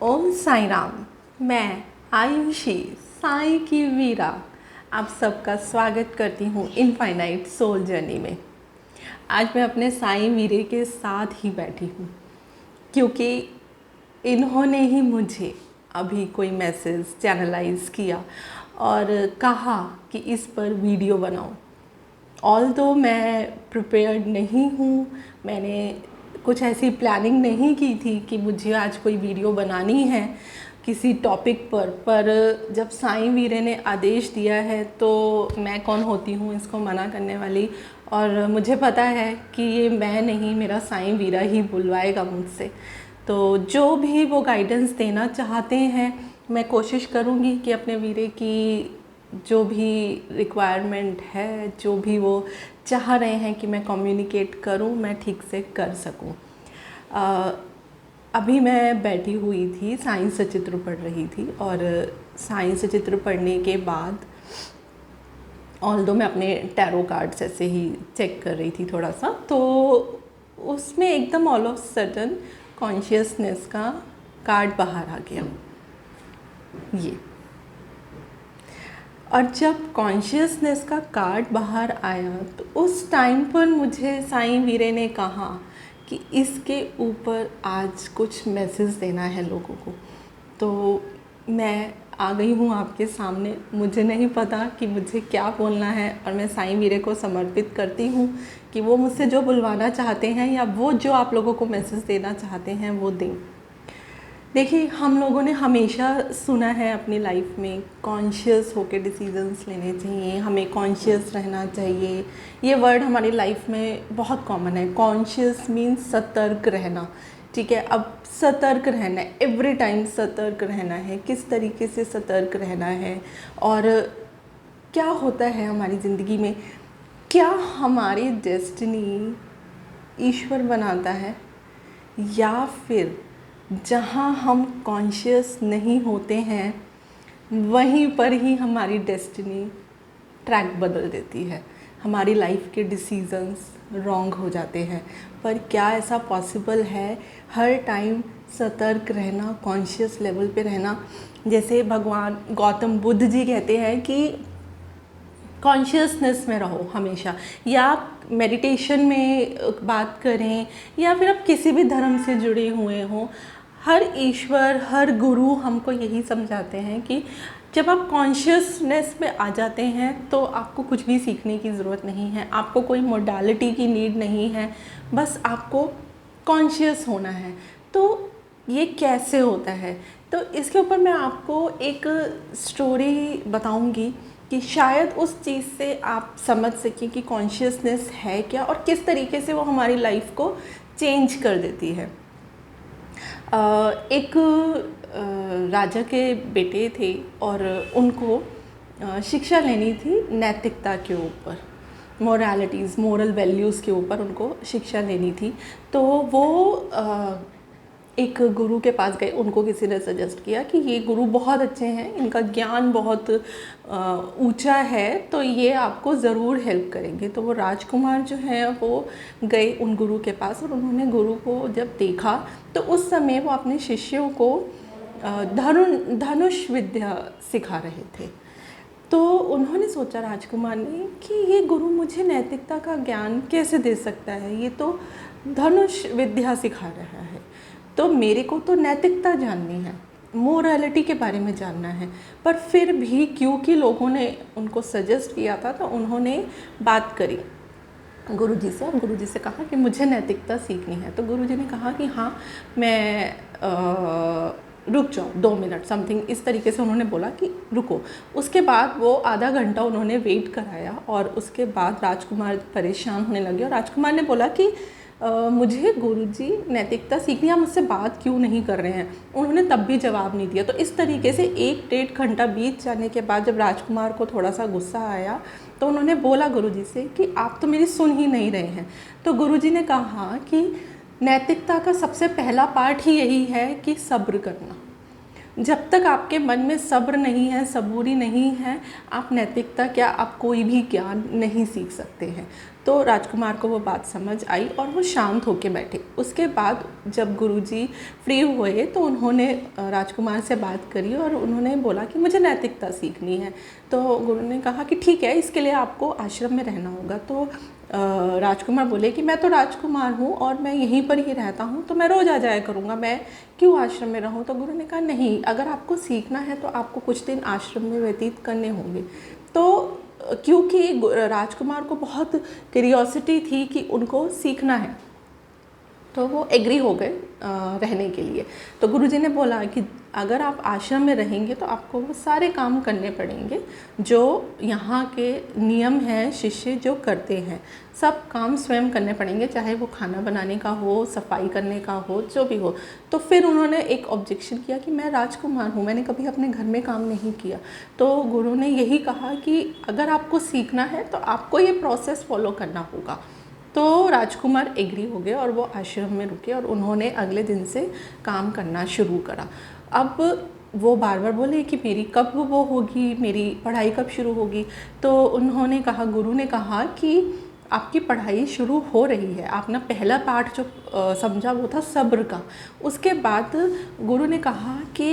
ओम साई राम। मैं आयुषी साई की वीरा आप सबका स्वागत करती हूँ इनफाइनाइट सोल जर्नी में। आज मैं अपने साई वीरे के साथ ही बैठी हूँ क्योंकि इन्होंने ही मुझे अभी कोई मैसेज चैनलाइज किया और कहा कि इस पर वीडियो बनाओ। ऑल्दो मैं प्रिपेयर्ड नहीं हूँ, मैंने कुछ ऐसी प्लानिंग नहीं की थी कि मुझे आज कोई वीडियो बनानी है किसी टॉपिक पर जब साईं वीरे ने आदेश दिया है तो मैं कौन होती हूँ इसको मना करने वाली। और मुझे पता है कि ये मैं नहीं, मेरा साईं वीरा ही बुलवाएगा मुझसे। तो जो भी वो गाइडेंस देना चाहते हैं मैं कोशिश करूँगी कि अपने वीरे की जो भी रिक्वायरमेंट है, जो भी वो चाह रहे हैं कि मैं कम्युनिकेट करूं, मैं ठीक से कर सकूं। अभी मैं बैठी हुई थी, साइंस सचित्र पढ़ रही थी और साइंस सचित्र पढ़ने के बाद ऑल्दो मैं अपने टैरो कार्ड्स ऐसे ही चेक कर रही थी थोड़ा सा, तो उसमें एकदम ऑल ऑफ सडन कॉन्शियसनेस का कार्ड बाहर आ गया ये। और जब कॉन्शियसनेस का कार्ड बाहर आया तो उस टाइम पर मुझे साईं वीरे ने कहा कि इसके ऊपर आज कुछ मैसेज देना है लोगों को। तो मैं आ गई हूँ आपके सामने। मुझे नहीं पता कि मुझे क्या बोलना है और मैं साईं वीरे को समर्पित करती हूँ कि वो मुझसे जो बुलवाना चाहते हैं या वो जो आप लोगों को मैसेज देना चाहते हैं वो दें। देखिए, हम लोगों ने हमेशा सुना है अपनी लाइफ में कॉन्शियस होकर डिसीजंस लेने चाहिए, हमें कॉन्शियस रहना चाहिए। ये वर्ड हमारी लाइफ में बहुत कॉमन है। कॉन्शियस मीन्स सतर्क रहना, ठीक है। अब सतर्क रहना है, एवरी टाइम सतर्क रहना है। किस तरीके से सतर्क रहना है और क्या होता है हमारी ज़िंदगी में, क्या हमारी डेस्टिनी ईश्वर बनाता है या फिर जहाँ हम कॉन्शियस नहीं होते हैं वहीं पर ही हमारी डेस्टिनी ट्रैक बदल देती है, हमारी लाइफ के डिसीजंस रॉन्ग हो जाते हैं। पर क्या ऐसा पॉसिबल है हर टाइम सतर्क रहना, कॉन्शियस लेवल पे रहना? जैसे भगवान गौतम बुद्ध जी कहते हैं कि कॉन्शियसनेस में रहो हमेशा, या आप मेडिटेशन में बात करें या फिर आप किसी भी धर्म से जुड़े हुए हों, हर ईश्वर, हर गुरु हमको यही समझाते हैं कि जब आप कॉन्शियसनेस में आ जाते हैं तो आपको कुछ भी सीखने की ज़रूरत नहीं है, आपको कोई मोडालिटी की नीड नहीं है, बस आपको कॉन्शियस होना है। तो ये कैसे होता है? तो इसके ऊपर मैं आपको एक स्टोरी बताऊंगी कि शायद उस चीज़ से आप समझ सकें कि कॉन्शियसनेस है क्या और किस तरीके से वो हमारी लाइफ को चेंज कर देती है। एक राजा के बेटे थे और उनको शिक्षा लेनी थी नैतिकता के ऊपर, मोरालिटीज़, मोरल वैल्यूज़ के ऊपर उनको शिक्षा लेनी थी। तो वो एक गुरु के पास गए। उनको किसी ने सजेस्ट किया कि ये गुरु बहुत अच्छे हैं, इनका ज्ञान बहुत ऊंचा है, तो ये आपको ज़रूर हेल्प करेंगे। तो वो राजकुमार जो हैं वो गए उन गुरु के पास और उन्होंने गुरु को जब देखा तो उस समय वो अपने शिष्यों को धनुष विद्या सिखा रहे थे। तो उन्होंने सोचा, राजकुमार ने, कि ये गुरु मुझे नैतिकता का ज्ञान कैसे दे सकता है, ये तो धनुष विद्या सिखा रहा है, तो मेरे को तो नैतिकता जाननी है, मोरालिटी के बारे में जानना है। पर फिर भी क्योंकि लोगों ने उनको सजेस्ट किया था तो उन्होंने बात करी गुरुजी से और गुरुजी से कहा कि मुझे नैतिकता सीखनी है। तो गुरुजी ने कहा कि हाँ, मैं रुक जाओ 2 मिनट, समथिंग इस तरीके से उन्होंने बोला कि रुको। उसके बाद वो आधा घंटा उन्होंने वेट कराया और उसके बाद राजकुमार परेशान होने लगे और राजकुमार ने बोला कि मुझे गुरुजी नैतिकता सीखनी, आप मुझसे बात क्यों नहीं कर रहे हैं? उन्होंने तब भी जवाब नहीं दिया। तो इस तरीके से 1-1.5 घंटा बीत जाने के बाद जब राजकुमार को थोड़ा सा गुस्सा आया तो उन्होंने बोला गुरुजी से कि आप तो मेरी सुन ही नहीं रहे हैं। तो गुरुजी ने कहा कि नैतिकता का सबसे पहला पार्ट ही यही है कि सब्र करना। जब तक आपके मन में सब्र नहीं है, सबूरी नहीं है, आप नैतिकता क्या, आप कोई भी ज्ञान नहीं सीख सकते हैं। तो राजकुमार को वो बात समझ आई और वो शांत होके बैठे। उसके बाद जब गुरुजी फ्री हुए तो उन्होंने राजकुमार से बात करी और उन्होंने बोला कि मुझे नैतिकता सीखनी है। तो गुरु ने कहा कि ठीक है, इसके लिए आपको आश्रम में रहना होगा। तो राजकुमार बोले कि मैं तो राजकुमार हूँ और मैं यहीं पर ही रहता हूँ, तो मैं रोज़ आ जाया करूँगा, मैं क्यों आश्रम में रहूँ। तो गुरु ने कहा नहीं, अगर आपको सीखना है तो आपको कुछ दिन आश्रम में व्यतीत करने होंगे। तो क्योंकि राजकुमार को बहुत क्यूरियोसिटी थी कि उनको सीखना है, तो वो एग्री हो गए रहने के लिए। तो गुरुजी ने बोला कि अगर आप आश्रम में रहेंगे तो आपको वो सारे काम करने पड़ेंगे जो यहाँ के नियम हैं, शिष्य जो करते हैं, सब काम स्वयं करने पड़ेंगे, चाहे वो खाना बनाने का हो, सफाई करने का हो, जो भी हो। तो फिर उन्होंने एक ऑब्जेक्शन किया कि मैं राजकुमार हूँ, मैंने कभी अपने घर में काम नहीं किया। तो गुरु ने यही कहा कि अगर आपको सीखना है तो आपको ये प्रोसेस फॉलो करना होगा। तो राजकुमार एग्री हो गए और वो आश्रम में रुके और उन्होंने अगले दिन से काम करना शुरू करा। अब वो बार बार बोले कि मेरी कब वो होगी, मेरी पढ़ाई कब शुरू होगी। तो उन्होंने कहा, गुरु ने कहा कि आपकी पढ़ाई शुरू हो रही है। आपने पहला पाठ जो समझा वो था सब्र का। उसके बाद गुरु ने कहा कि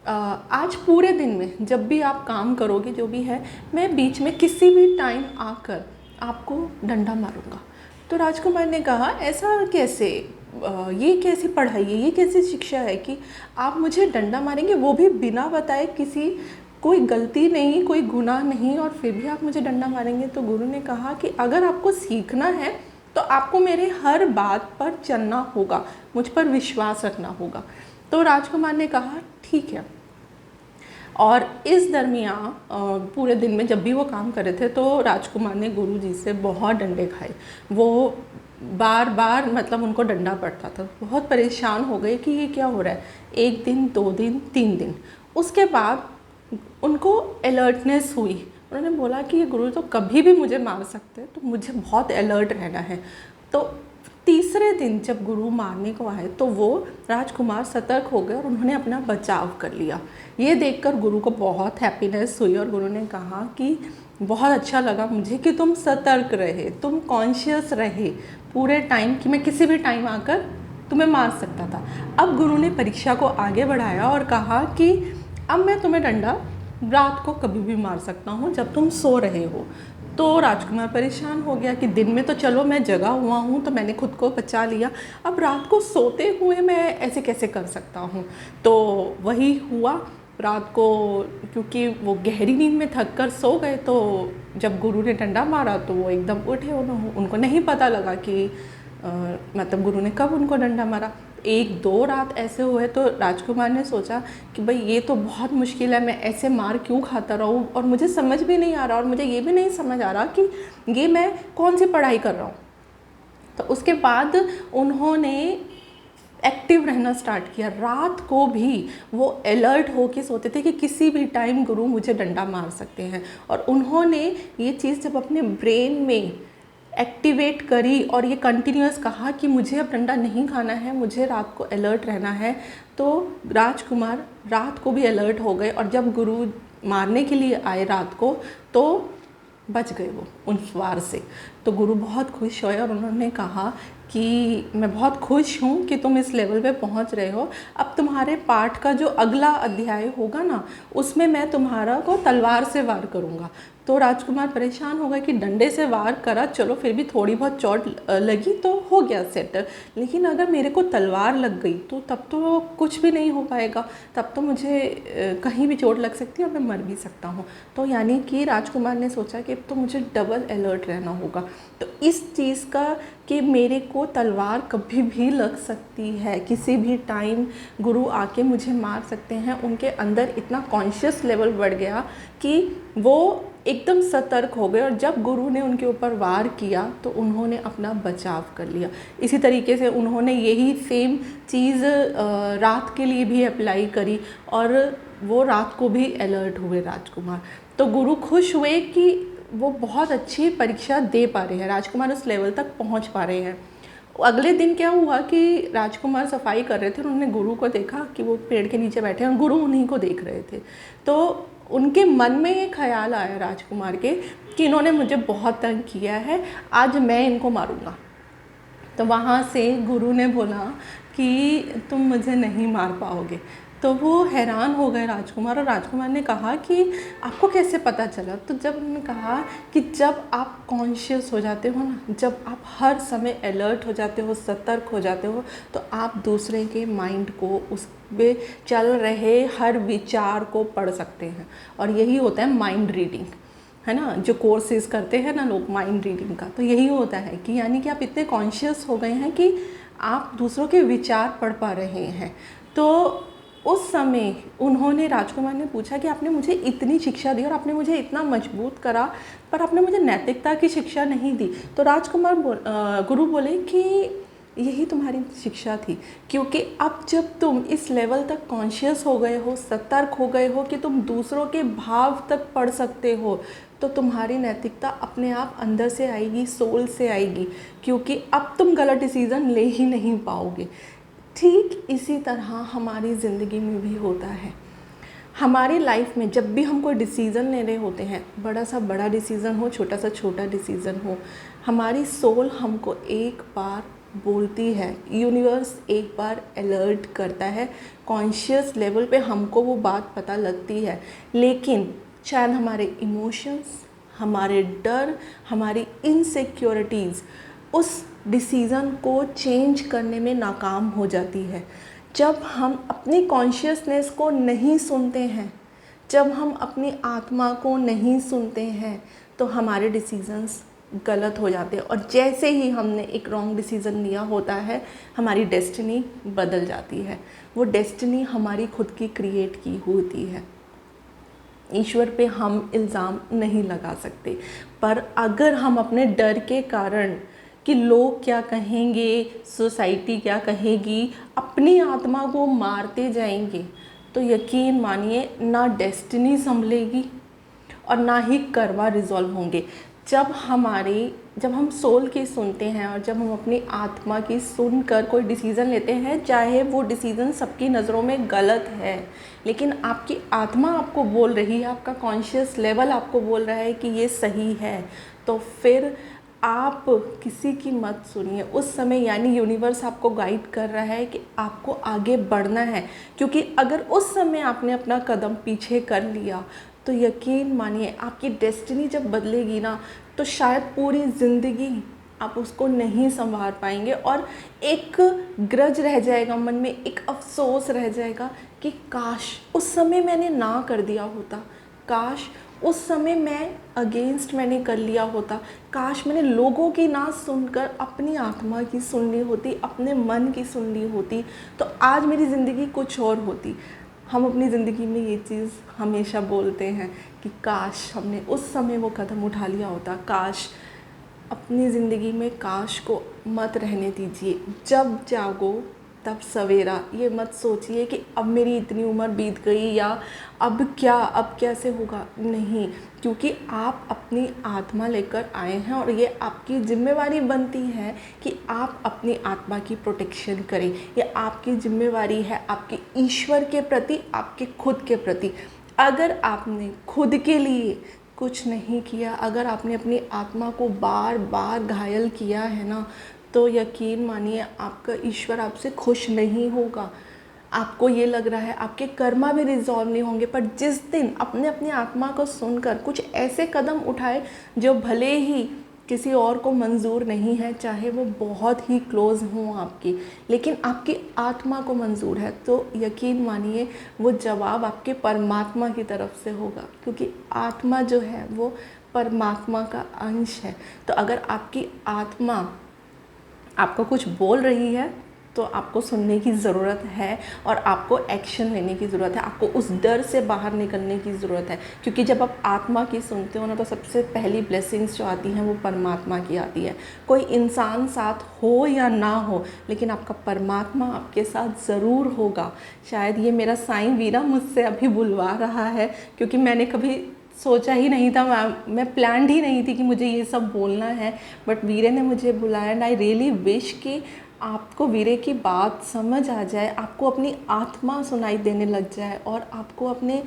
आज पूरे दिन में जब भी आप काम करोगे, जो भी है, मैं बीच में किसी भी टाइम आकर आपको डंडा मारूंगा। तो राजकुमार ने कहा, ऐसा कैसे, ये कैसी पढ़ाई है, ये कैसी शिक्षा है कि आप मुझे डंडा मारेंगे, वो भी बिना बताए, किसी कोई गलती नहीं, कोई गुनाह नहीं, और फिर भी आप मुझे डंडा मारेंगे। तो गुरु ने कहा कि अगर आपको सीखना है तो आपको मेरे हर बात पर चलना होगा, मुझ पर विश्वास रखना होगा। तो राजकुमार ने कहा ठीक है। और इस दरमियान पूरे दिन में जब भी वो काम कर रहे थे तो राजकुमार ने गुरुजी से बहुत डंडे खाए। वो बार बार मतलब उनको डंडा पड़ता था। बहुत परेशान हो गए कि ये क्या हो रहा है। 1 दिन, 2 दिन, 3 दिन, उसके बाद उनको अलर्टनेस हुई। उन्होंने बोला कि ये गुरु तो कभी भी मुझे मार सकते हैं, तो मुझे बहुत अलर्ट रहना है। तो तीसरे दिन जब गुरु मारने को आए तो वो राजकुमार सतर्क हो गए और उन्होंने अपना बचाव कर लिया। ये देखकर गुरु को बहुत हैप्पीनेस हुई और गुरु ने कहा कि बहुत अच्छा लगा मुझे कि तुम सतर्क रहे, तुम कॉन्शियस रहे पूरे टाइम कि मैं किसी भी टाइम आकर तुम्हें मार सकता था। अब गुरु ने परीक्षा को आगे बढ़ाया और कहा कि अब मैं तुम्हें डंडा रात को कभी भी मार सकता हूँ जब तुम सो रहे हो। तो राजकुमार परेशान हो गया कि दिन में तो चलो मैं जगा हुआ हूँ तो मैंने खुद को बचा लिया, अब रात को सोते हुए मैं ऐसे कैसे कर सकता हूँ। तो वही हुआ रात को, क्योंकि वो गहरी नींद में थक कर सो गए। तो जब गुरु ने डंडा मारा तो वो एकदम उठे, उनको नहीं पता लगा कि मतलब गुरु ने कब उनको डंडा मारा। 1-2 रात ऐसे हुए तो राजकुमार ने सोचा कि भाई ये तो बहुत मुश्किल है, मैं ऐसे मार क्यों खाता रहूँ और मुझे समझ भी नहीं आ रहा और मुझे ये भी नहीं समझ आ रहा कि ये मैं कौन सी पढ़ाई कर रहा हूँ। तो उसके बाद उन्होंने एक्टिव रहना स्टार्ट किया। रात को भी वो अलर्ट होके सोते थे कि किसी भी टाइम गुरु मुझे डंडा मार सकते हैं। और उन्होंने ये चीज़ जब अपने ब्रेन में एक्टिवेट करी और ये कंटिन्यूअस कहा कि मुझे अब डंडा नहीं खाना है, मुझे रात को अलर्ट रहना है, तो राजकुमार रात को भी अलर्ट हो गए। और जब गुरु मारने के लिए आए रात को तो बच गए वो उन वार से। तो गुरु बहुत खुश हुए और उन्होंने कहा कि मैं बहुत खुश हूँ कि तुम इस लेवल पे पहुँच रहे हो। अब तुम्हारे पाठ का जो अगला अध्याय होगा ना, उसमें मैं तुम्हारा को तलवार से वार करूँगा। तो राजकुमार परेशान हो गए कि डंडे से वार करा, चलो फिर भी थोड़ी बहुत चोट लगी तो हो गया सेट, लेकिन अगर मेरे को तलवार लग गई तो तब तो कुछ भी नहीं हो पाएगा, तब तो मुझे कहीं भी चोट लग सकती है और मैं मर भी सकता हूँ। तो यानी कि राजकुमार ने सोचा कि तो मुझे डबल अलर्ट रहना होगा। तो इस चीज़ का कि मेरे को तलवार कभी भी लग सकती है, किसी भी टाइम गुरु आके मुझे मार सकते हैं, उनके अंदर इतना कॉन्शियस लेवल बढ़ गया कि वो एकदम सतर्क हो गए। और जब गुरु ने उनके ऊपर वार किया तो उन्होंने अपना बचाव कर लिया। इसी तरीके से उन्होंने यही सेम चीज़ रात के लिए भी अप्लाई करी और वो रात को भी अलर्ट हुए राजकुमार। तो गुरु खुश हुए कि वो बहुत अच्छी परीक्षा दे पा रहे हैं, राजकुमार उस लेवल तक पहुंच पा रहे हैं। अगले दिन क्या हुआ कि राजकुमार सफाई कर रहे थे और उन्होंने गुरु को देखा कि वो पेड़ के नीचे बैठे हैं और गुरु उन्हीं को देख रहे थे। तो उनके मन में ये ख्याल आया राजकुमार के कि इन्होंने मुझे बहुत तंग किया है, आज मैं इनको मारूंगा। तो वहाँ से गुरु ने बोला कि तुम मुझे नहीं मार पाओगे। तो वो हैरान हो गए राजकुमार, और राजकुमार ने कहा कि आपको कैसे पता चला? तो जब उन्होंने कहा कि जब आप कॉन्शियस हो जाते हो ना, जब आप हर समय अलर्ट हो जाते हो, सतर्क हो जाते हो, तो आप दूसरे के माइंड को, उस पे चल रहे हर विचार को पढ़ सकते हैं। और यही होता है माइंड रीडिंग, है ना, जो कोर्सेज करते हैं ना लोग माइंड रीडिंग का, तो यही होता है कि यानी कि आप इतने कॉन्शियस हो गए हैं कि आप दूसरों के विचार पढ़ पा रहे हैं। तो उस समय उन्होंने, राजकुमार ने पूछा कि आपने मुझे इतनी शिक्षा दी और आपने मुझे इतना मजबूत करा, पर आपने मुझे नैतिकता की शिक्षा नहीं दी। तो गुरु बोले कि यही तुम्हारी शिक्षा थी, क्योंकि अब जब तुम इस लेवल तक कॉन्शियस हो गए हो, सतर्क हो गए हो कि तुम दूसरों के भाव तक पढ़ सकते हो, तो तुम्हारी नैतिकता अपने आप अंदर से आएगी, सोल से आएगी, क्योंकि अब तुम गलत डिसीज़न ले ही नहीं पाओगे। ठीक इसी तरह हमारी ज़िंदगी में भी होता है। हमारी लाइफ में जब भी हम कोई डिसीज़न ले रहे होते हैं, बड़ा सा बड़ा डिसीज़न हो, छोटा सा छोटा डिसीज़न हो, हमारी सोल हमको एक बार बोलती है, यूनिवर्स एक बार अलर्ट करता है, कॉन्शियस लेवल पे हमको वो बात पता लगती है। लेकिन शायद हमारे इमोशंस, हमारे डर, हमारी इनसिक्योरिटीज़ उस डिसीज़न को चेंज करने में नाकाम हो जाती है। जब हम अपनी कॉन्शियसनेस को नहीं सुनते हैं, जब हम अपनी आत्मा को नहीं सुनते हैं, तो हमारे डिसीज़न्स गलत हो जाते हैं, और जैसे ही हमने एक रॉन्ग डिसीज़न लिया होता है, हमारी डेस्टिनी बदल जाती है। वो डेस्टिनी हमारी खुद की क्रिएट की होती है। ईश्वर पे हम इल्ज़ाम नहीं लगा सकते, पर अगर हम अपने डर के कारण कि लोग क्या कहेंगे, सोसाइटी क्या कहेगी, अपनी आत्मा को मारते जाएंगे, तो यकीन मानिए ना डेस्टिनी संभलेगी और ना ही कर्मा रिजॉल्व होंगे। जब हम सोल की सुनते हैं और जब हम अपनी आत्मा की सुनकर कोई डिसीज़न लेते हैं, चाहे वो डिसीज़न सबकी नज़रों में गलत है, लेकिन आपकी आत्मा आपको बोल रही है, आपका कॉन्शियस लेवल आपको बोल रहा है कि ये सही है, तो फिर आप किसी की मत सुनिए उस समय। यानी यूनिवर्स आपको गाइड कर रहा है कि आपको आगे बढ़ना है, क्योंकि अगर उस समय आपने अपना कदम पीछे कर लिया, तो यकीन मानिए आपकी डेस्टिनी जब बदलेगी ना, तो शायद पूरी ज़िंदगी आप उसको नहीं संभाल पाएंगे, और एक ग्रज रह जाएगा मन में, एक अफसोस रह जाएगा कि काश उस समय मैंने ना कर दिया होता, काश उस समय मैं अगेंस्ट मैंने कर लिया होता, काश मैंने लोगों की ना सुनकर अपनी आत्मा की सुन ली होती, अपने मन की सुन ली होती, तो आज मेरी ज़िंदगी कुछ और होती। हम अपनी ज़िंदगी में ये चीज़ हमेशा बोलते हैं कि काश हमने उस समय वो कदम उठा लिया होता, काश। अपनी ज़िंदगी में काश को मत रहने दीजिए। जब जागो तब सवेरा। ये मत सोचिए कि अब मेरी इतनी उम्र बीत गई या अब कैसे होगा, नहीं, क्योंकि आप अपनी आत्मा लेकर आए हैं और ये आपकी जिम्मेवारी बनती है कि आप अपनी आत्मा की प्रोटेक्शन करें। ये आपकी जिम्मेवारी है आपके ईश्वर के प्रति, आपके खुद के प्रति। अगर आपने खुद के लिए कुछ नहीं किया, अगर आपने अपनी आत्मा को बार बार घायल किया है ना, तो यकीन मानिए आपका ईश्वर आपसे खुश नहीं होगा। आपको ये लग रहा है आपके कर्मा भी रिजॉल्व नहीं होंगे, पर जिस दिन अपने अपनी आत्मा को सुनकर कुछ ऐसे कदम उठाए जो भले ही किसी और को मंजूर नहीं है, चाहे वो बहुत ही क्लोज़ हों आपकी, लेकिन आपकी आत्मा को मंजूर है, तो यकीन मानिए वो जवाब आपके परमात्मा की तरफ से होगा, क्योंकि आत्मा जो है वो परमात्मा का अंश है। तो अगर आपकी आत्मा आपको कुछ बोल रही है तो आपको सुनने की ज़रूरत है और आपको एक्शन लेने की ज़रूरत है। आपको उस डर से बाहर निकलने की ज़रूरत है, क्योंकि जब आप आत्मा की सुनते हो ना, तो सबसे पहली ब्लेसिंग्स जो आती हैं वो परमात्मा की आती है। कोई इंसान साथ हो या ना हो, लेकिन आपका परमात्मा आपके साथ ज़रूर होगा। शायद ये मेरा साईं वीरा मुझसे अभी बुलवा रहा है, क्योंकि मैंने कभी सोचा ही नहीं था, मैं प्लान्ड ही नहीं थी कि मुझे ये सब बोलना है, बट वीरे ने मुझे बुलाया। एंड आई रियली विश कि आपको वीरे की बात समझ आ जाए, आपको अपनी आत्मा सुनाई देने लग जाए और आपको अपने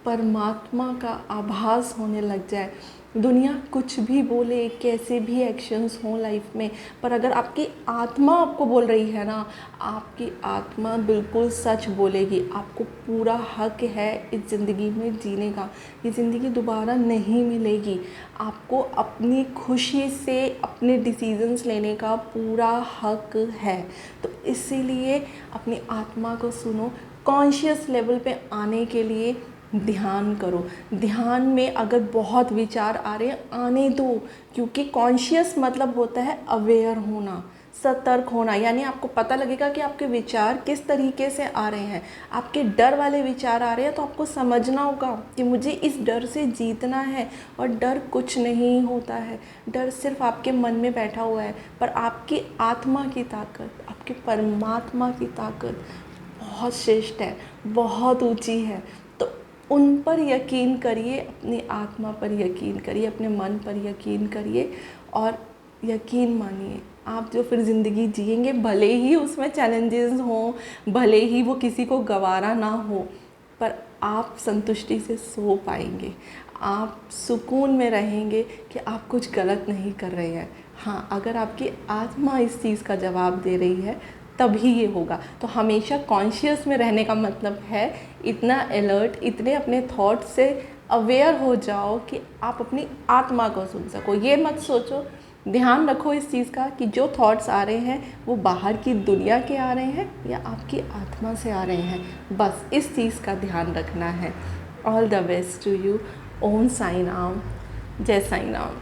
परमात्मा का आभास होने लग जाए। दुनिया कुछ भी बोले, कैसे भी एक्शंस हों लाइफ में, पर अगर आपकी आत्मा आपको बोल रही है ना, आपकी आत्मा बिल्कुल सच बोलेगी। आपको पूरा हक है इस ज़िंदगी में जीने का। ये ज़िंदगी दोबारा नहीं मिलेगी। आपको अपनी खुशी से अपने डिसीजंस लेने का पूरा हक है। तो इसीलिए अपनी आत्मा को सुनो। कॉन्शियस लेवल पे आने के लिए ध्यान करो। ध्यान में अगर बहुत विचार आ रहे हैं, आने दो, क्योंकि कॉन्शियस मतलब होता है अवेयर होना, सतर्क होना। यानी आपको पता लगेगा कि आपके विचार किस तरीके से आ रहे हैं। आपके डर वाले विचार आ रहे हैं तो आपको समझना होगा कि मुझे इस डर से जीतना है। और डर कुछ नहीं होता है, डर सिर्फ आपके मन में बैठा हुआ है। पर आपकी आत्मा की ताकत, आपके परमात्मा की ताकत बहुत श्रेष्ठ है, बहुत ऊंची है। तो उन पर यकीन करिए, अपनी आत्मा पर यकीन करिए, अपने मन पर यकीन करिए और यकीन मानिए। आप जो फिर ज़िंदगी जिएंगे, भले ही उसमें चैलेंजेस हों, भले ही वो किसी को गवारा ना हो, पर आप संतुष्टि से सो पाएंगे। आप सुकून में रहेंगे कि आप कुछ गलत नहीं कर रहे हैं। हाँ, अगर आपकी आत्मा इस चीज़ का जवाब दे रही है तभी ये होगा। तो हमेशा कॉन्शियस में रहने का मतलब है इतना अलर्ट, इतने अपने थॉट से अवेयर हो जाओ कि आप अपनी आत्मा को सुन सको। ये मत सोचो, ध्यान रखो इस चीज़ का कि जो थॉट्स आ रहे हैं वो बाहर की दुनिया के आ रहे हैं या आपकी आत्मा से आ रहे हैं। बस इस चीज़ का ध्यान रखना है। All the best to you. Om Sai Ram, जय साई राम।